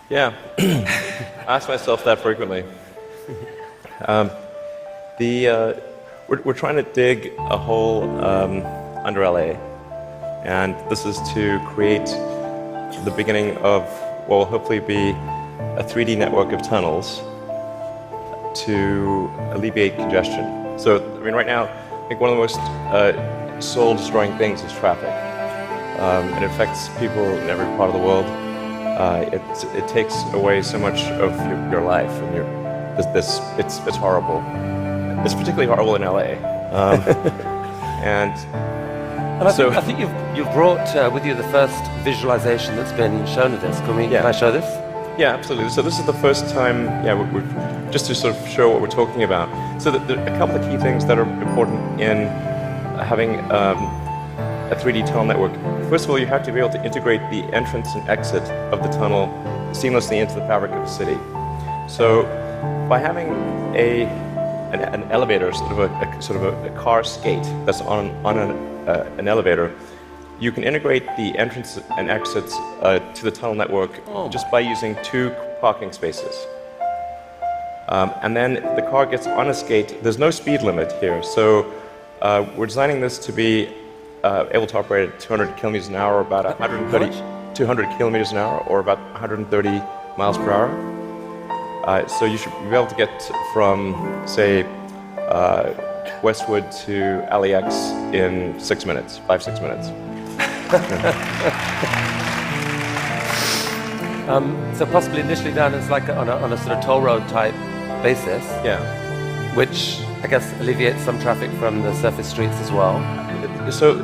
Yeah, I ask myself that frequently. We're trying to dig a hole under LA, and this is to create the beginning of what will hopefully be a 3D network of tunnels to alleviate congestion. So, I mean, right now, I think one of the most soul-destroying things is traffic. It affects people in every part of the world. It takes away so much of your life, and it's horrible. It's particularly horrible in LA. And I think you've brought with you the first visualization that's been shown of this. Can I show this? Yeah, absolutely. So this is the first time, just to sort of show what we're talking about. So there are a couple of key things that are important in having a 3D tunnel network. First of all, you have to be able to integrate the entrance and exit of the tunnel seamlessly into the fabric of the city. So by having an elevator, sort of a car skate that's on an elevator, you can integrate the entrance and exits to the tunnel network just by using 2 parking spaces. And then the car gets on a skate. There's no speed limit here, so we're designing this to be able to operate at 200 kilometers an hour, about 200 kilometers an hour, or about 130 miles per hour. So you should be able to get from, say, Westwood to LAX in 6 minutes, 5-6 minutes. So possibly initially done as like on a sort of toll road type basis. Yeah. Which I guess alleviates some traffic from the surface streets as well. So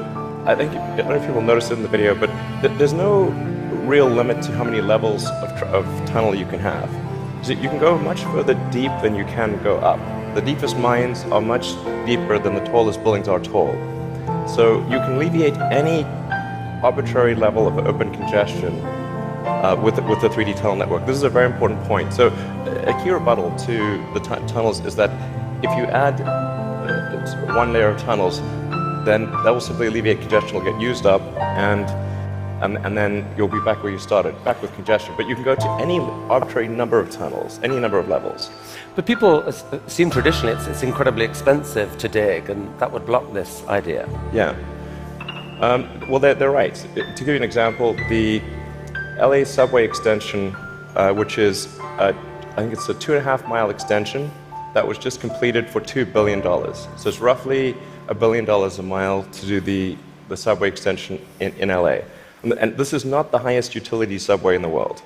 I don't know if people noticed it in the video, but there's no real limit to how many levels of tunnel you can have. So you can go much further deep than you can go up. The deepest mines are much deeper than the tallest buildings are tall. So you can alleviate any arbitrary level of open congestion with the 3D tunnel network. This is a very important point. So a key rebuttal to the tunnels is that if you add one layer of tunnels, then that will simply alleviate congestion. It'll get used up, and then you'll be back where you started, back with congestion. But you can go to any arbitrary number of tunnels, any number of levels. But people assume traditionally it's incredibly expensive to dig, and that would block this idea. Yeah. Well, they're right. To give you an example, the LA subway extension, which is, I think it's a 2.5-mile extension that was just completed for $2 billion. So it's roughly $1 billion a mile to do the subway extension in LA. And this is not the highest utility subway in the world.